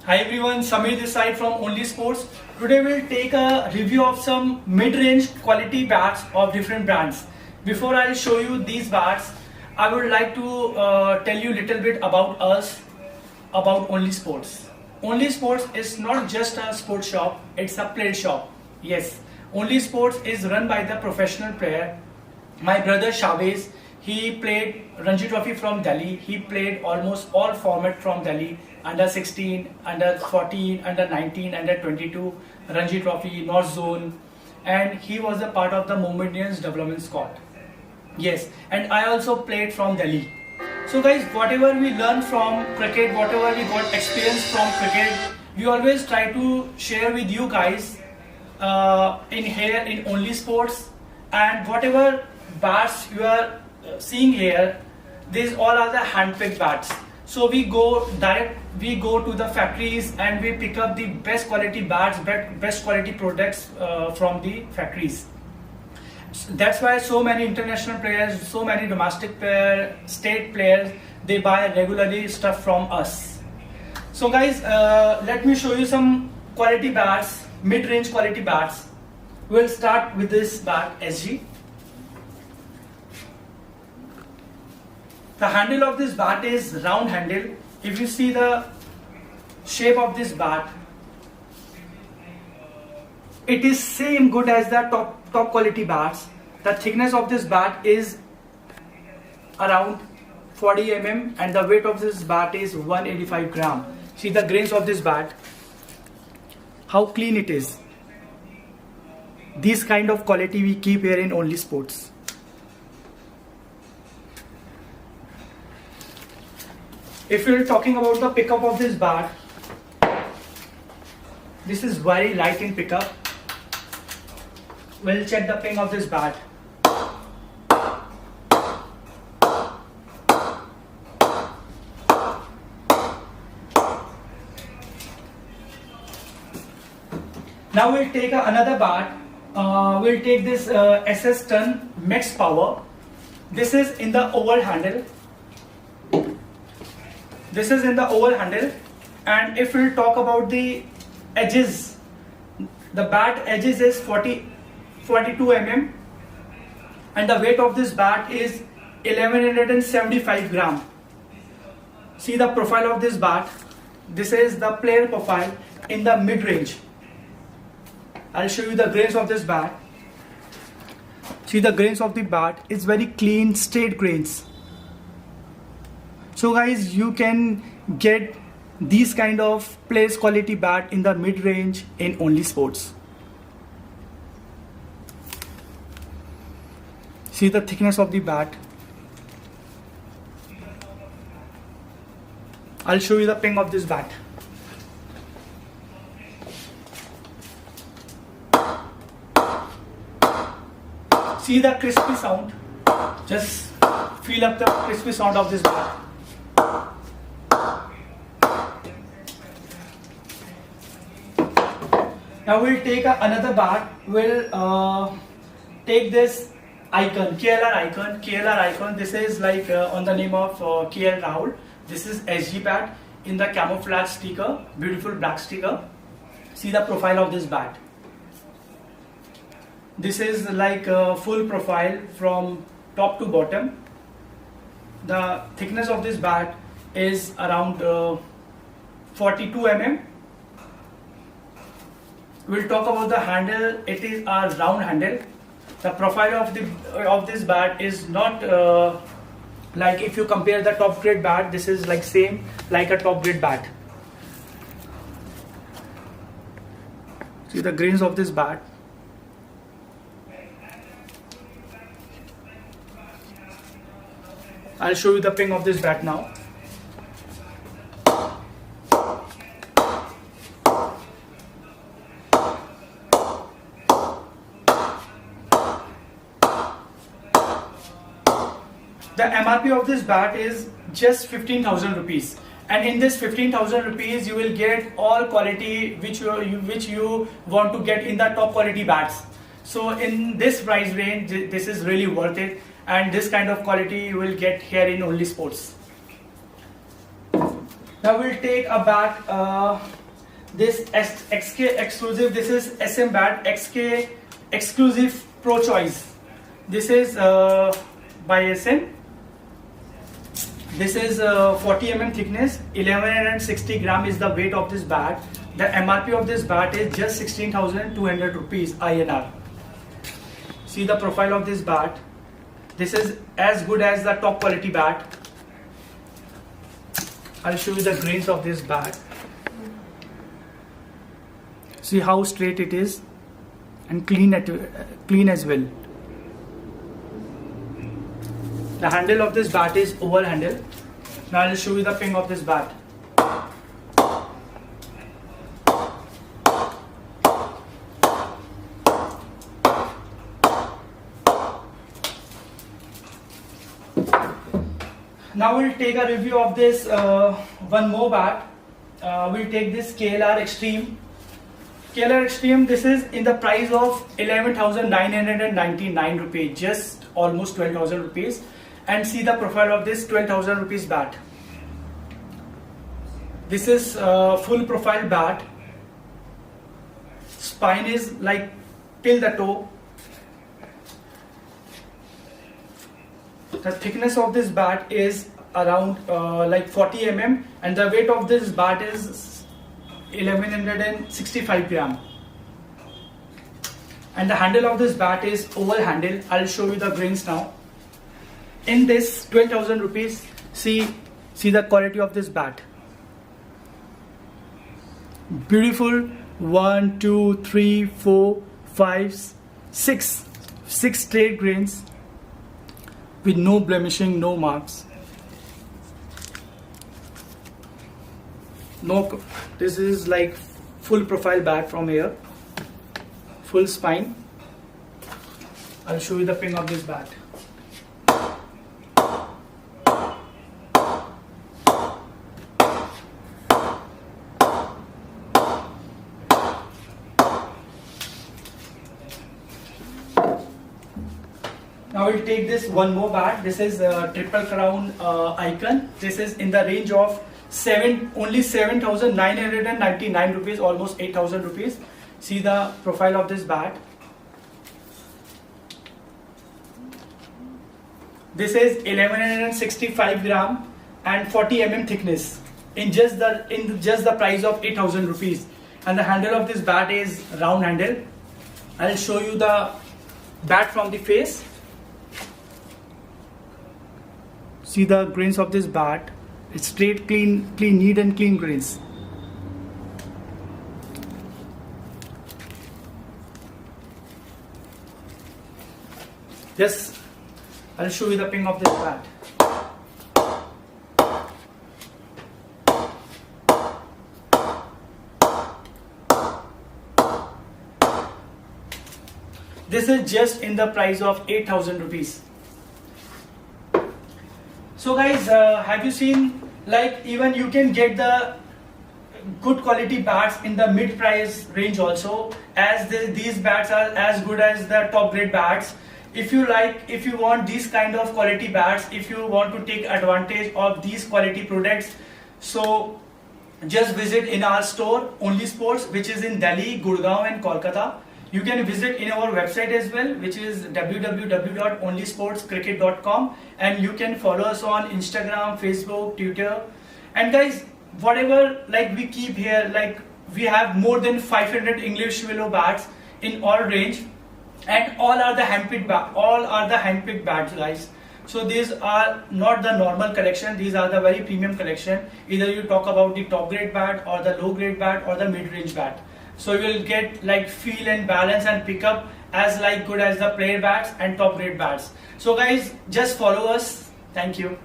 Hi everyone, Samir this side from Only Sports. Today we'll take a review of some mid-range quality bats of different brands. Before I show you these bats, I would like to tell you a little bit about us, about Only Sports. Only Sports is not just a sports shop, it's a play shop. Yes, Only Sports is run by the professional player. My brother Shavez, he played Ranji Trophy from Delhi. He played almost all format from Delhi. Under 16, under 14, under 19, under 22, Ranji Trophy, North Zone. And he was a part of the Mumbai Indians development squad. Yes, and I also played from Delhi. So guys, whatever we learn from cricket, whatever we got experience from cricket, we always try to share with you guys in here in Only Sports. And whatever bats you are seeing here, these all are the hand-picked bats. So we go to the factories and we pick up the best quality bats, best quality products from the factories. That's why so many international players, so many domestic players, state players, they buy regularly stuff from us. So guys, let me show you some quality bats, mid-range quality bats. We'll start with this bat, SG. The handle of this bat is round handle. If you see the shape of this bat, it is same good as the top quality bats. The thickness of this bat is around 40 mm and the weight of this bat is 185 gram. See the grains of this bat, how clean it is. This kind of quality we keep here in Only Sports. If you're talking about the pickup of this bat, this is very light in pickup. We'll check the ping of this bat. Now we'll take another bat. We'll take this SS Ton Max Power. This is in the oval handle. This is in the oval handle, and if we'll talk about the edges, the bat edges is 42 mm and the weight of this bat is 1175 gram. See the profile of this bat. This is the player profile in the mid-range. I'll show you the grains of this bat. See the grains of the bat, it's very clean, straight grains. So guys, you can get these kind of place quality bat in the mid-range in Only Sports. See the thickness of the bat. I'll show you the ping of this bat. See the crispy sound. Just feel up the crispy sound of this bat. Now we'll take another bat. We'll take this icon, KLR icon. This is like on the name of KL Rahul. This is SG bat in the camouflage sticker, beautiful black sticker. See the profile of this bat. This is like full profile from top to bottom. The thickness of this bat is around 42 mm. We'll talk about the handle. It is a round handle. The profile of this bat is not like if you compare the top grade bat. This is like same like a top grade bat. See the grains of this bat. I'll show you the ping of this bat now. The MRP of this bat is just 15,000 rupees, and in this 15,000 rupees you will get all quality which you want to get in the top quality bats. So in this price range, this is really worth it, and this kind of quality you will get here in Only Sports. Now we'll take a bat, this XK exclusive, this is SM bat, XK exclusive Pro Choice. This is by SM. This is 40 mm thickness, 1160 gram is the weight of this bat. The MRP of this bat is just 16,200 rupees INR. See the profile of this bat. This is as good as the top quality bat. I'll show you the grains of this bat. See how straight it is and clean as well. The handle of this bat is oval handle. Now I'll show you the ping of this bat. Now we'll take a review of this one more bat. We'll take this KLR Extreme. KLR Extreme, this is in the price of 11,999 rupees, just almost 12,000 rupees. And see the profile of this 12,000 rupees bat. This is full profile bat. Spine is like till the toe. The thickness of this bat is around like 40 mm and the weight of this bat is 1165 gram. And the handle of this bat is oval handle. I'll show you the grains now. In this 12,000 rupees, see the quality of this bat. Beautiful 1, 2, 3, 4, 5, 6 straight grains with no blemishing, no marks. No, this is like full profile bat from here, full spine. I'll show you the ping of this bat. Now we'll take this one more bat. This is Triple Crown Icon. This is in the range of only 7,999 rupees, almost 8,000 rupees. See the profile of this bat. This is 1165 gram and 40 mm thickness in just the price of 8,000 rupees. And the handle of this bat is round handle. I'll show you the bat from the face. See the grains of this bat. It's straight, clean, neat and clean grains. Just, I'll show you the ping of this bat. This is just in the price of 8,000 rupees. So guys, have you seen, like, even you can get the good quality bats in the mid price range also, as these bats are as good as the top grade bats. If you want these kind of quality bats, if you want to take advantage of these quality products, so just visit in our store Only Sports, which is in Delhi, Gurgaon and Kolkata. You can visit in our website as well, which is www.onlysportscricket.com, and you can follow us on Instagram, Facebook, Twitter. And guys, whatever like we keep here, like we have more than 500 English willow bats in all range, and all are the handpicked bats, guys. So these are not the normal collection, these are the very premium collection. Either you talk about the top grade bat or the low grade bat or the mid range bat. So you will get like feel and balance and pick up as like good as the player bats and top grade bats. So guys, just follow us. Thank you.